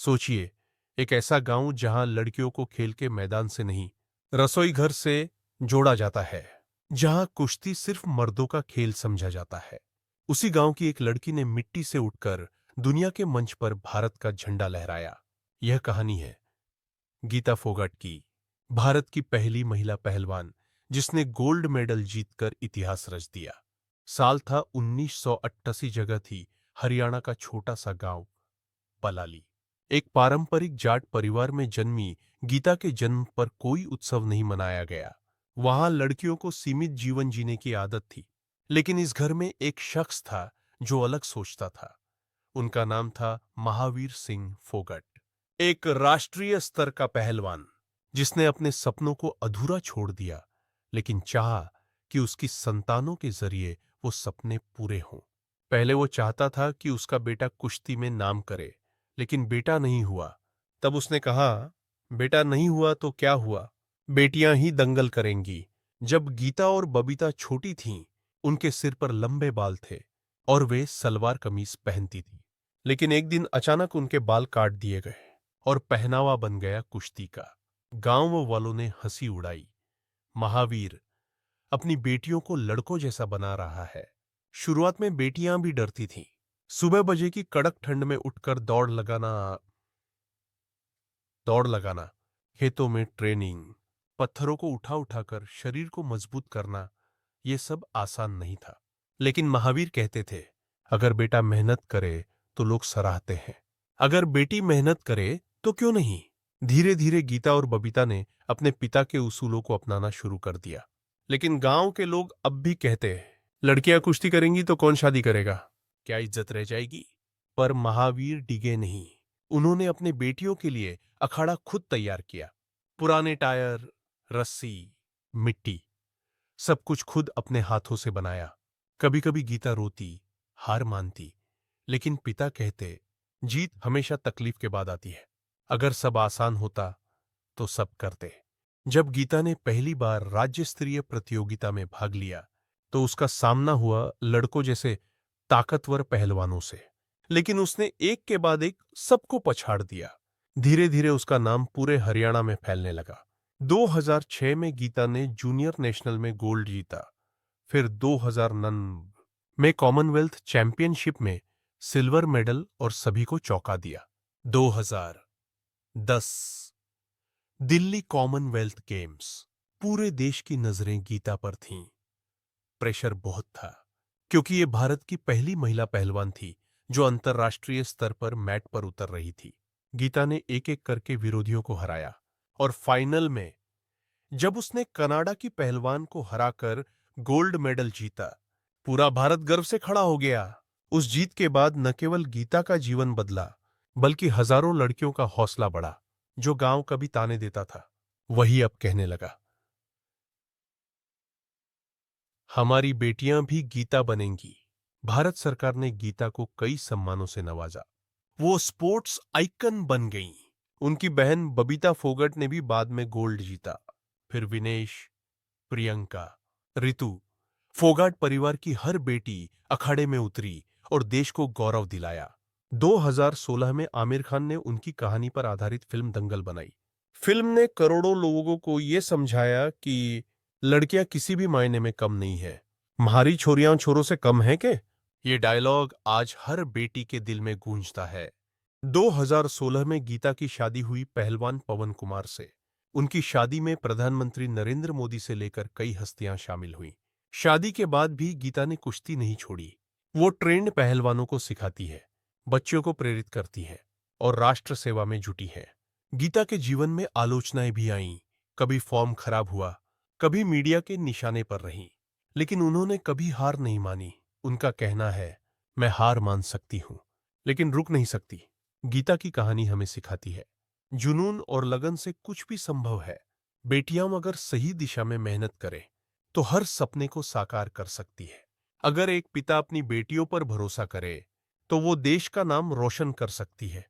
सोचिए, एक ऐसा गांव जहां लड़कियों को खेल के मैदान से नहीं, रसोई घर से जोड़ा जाता है, जहां कुश्ती सिर्फ मर्दों का खेल समझा जाता है। उसी गांव की एक लड़की ने मिट्टी से उठकर दुनिया के मंच पर भारत का झंडा लहराया। यह कहानी है गीता फोगाट की, भारत की पहली महिला पहलवान जिसने गोल्ड मेडल जीतकर इतिहास रच दिया। साल था 1988। जगह थी हरियाणा का छोटा सा गांव पलाली। एक पारंपरिक जाट परिवार में जन्मी गीता के जन्म पर कोई उत्सव नहीं मनाया गया। वहां लड़कियों को सीमित जीवन जीने की आदत थी। लेकिन इस घर में एक शख्स था जो अलग सोचता था। उनका नाम था महावीर सिंह फोगाट, एक राष्ट्रीय स्तर का पहलवान जिसने अपने सपनों को अधूरा छोड़ दिया, लेकिन चाहा कि उसकी संतानों के जरिए वो सपने पूरे हों। पहले वो चाहता था कि उसका बेटा कुश्ती में नाम करे, लेकिन बेटा नहीं हुआ। तब उसने कहा, बेटा नहीं हुआ तो क्या हुआ, बेटियां ही दंगल करेंगी। जब गीता और बबीता छोटी थीं, उनके सिर पर लंबे बाल थे और वे सलवार कमीज पहनती थी। लेकिन एक दिन अचानक उनके बाल काट दिए गए और पहनावा बन गया कुश्ती का। गांव वालों ने हंसी उड़ाई। महावीर अपनी बेटियों को लड़कों जैसा बना रहा है। शुरुआत में बेटियां भी डरती थीं। सुबह बजे की कड़क ठंड में उठकर दौड़ लगाना, खेतों में ट्रेनिंग, पत्थरों को उठा उठाकर शरीर को मजबूत करना, ये सब आसान नहीं था। लेकिन महावीर कहते थे, अगर बेटा मेहनत करे तो लोग सराहते हैं, अगर बेटी मेहनत करे तो क्यों नहीं। धीरे धीरे गीता और बबीता ने अपने पिता के उसूलों को अपनाना शुरू कर दिया। लेकिन गांव के लोग अब भी कहते हैं, लड़कियां कुश्ती करेंगी तो कौन शादी करेगा, क्या इज्जत रह जाएगी। पर महावीर डिगे नहीं। उन्होंने अपने बेटियों के लिए अखाड़ा खुद तैयार किया। पुराने टायर, रस्सी, मिट्टी, सब कुछ खुद अपने हाथों से बनाया। कभी कभी गीता रोती, हार मानती, लेकिन पिता कहते, जीत हमेशा तकलीफ के बाद आती है। अगर सब आसान होता तो सब करते। जब गीता ने पहली बार राज्य स्तरीय प्रतियोगिता में भाग लिया, तो उसका सामना हुआ लड़कों जैसे ताकतवर पहलवानों से। लेकिन उसने एक के बाद एक सबको पछाड़ दिया। धीरे धीरे उसका नाम पूरे हरियाणा में फैलने लगा। 2006 में गीता ने जूनियर नेशनल में गोल्ड जीता। फिर 2009 में कॉमनवेल्थ चैंपियनशिप में सिल्वर मेडल और सभी को चौंका दिया। 2010 दिल्ली कॉमनवेल्थ गेम्स, पूरे देश की नजरें गीता पर थीं। प्रेशर बहुत था, क्योंकि ये भारत की पहली महिला पहलवान थी जो अंतर्राष्ट्रीय स्तर पर मैट पर उतर रही थी। गीता ने एक एक करके विरोधियों को हराया और फाइनल में जब उसने कनाडा की पहलवान को हराकर गोल्ड मेडल जीता, पूरा भारत गर्व से खड़ा हो गया। उस जीत के बाद न केवल गीता का जीवन बदला, बल्कि हजारों लड़कियों का हौसला बढ़ा। जो गांव कभी ताने देता था, वही अब कहने लगा, हमारी बेटियां भी गीता बनेंगी। भारत सरकार ने गीता को कई सम्मानों से नवाजा। वो स्पोर्ट्स आइकन बन गईं। उनकी बहन बबीता फोगाट ने भी बाद में गोल्ड जीता। फिर विनेश, प्रियंका, रितु, फोगाट परिवार की हर बेटी अखाड़े में उतरी और देश को गौरव दिलाया। 2016 में आमिर खान ने उनकी कहानी पर आधारित फिल्म दंगल बनाई। फिल्म ने करोड़ों लोगों को यह समझाया कि लड़कियां किसी भी मायने में कम नहीं है। म्हारी छोरियां छोरों से कम है के? ये डायलॉग आज हर बेटी के दिल में गूंजता है। 2016 में गीता की शादी हुई पहलवान पवन कुमार से। उनकी शादी में प्रधानमंत्री नरेंद्र मोदी से लेकर कई हस्तियां शामिल हुईं। शादी के बाद भी गीता ने कुश्ती नहीं छोड़ी। वो ट्रेंड पहलवानों को सिखाती है, बच्चों को प्रेरित करती है और राष्ट्र सेवा में जुटी है। गीता के जीवन में आलोचनाएं भी आईं। कभी फॉर्म खराब हुआ, कभी मीडिया के निशाने पर रहीं, लेकिन उन्होंने कभी हार नहीं मानी। उनका कहना है, मैं हार मान सकती हूं, लेकिन रुक नहीं सकती। गीता की कहानी हमें सिखाती है, जुनून और लगन से कुछ भी संभव है। बेटियां अगर सही दिशा में मेहनत करें, तो हर सपने को साकार कर सकती है। अगर एक पिता अपनी बेटियों पर भरोसा करे, तो वो देश का नाम रोशन कर सकती है।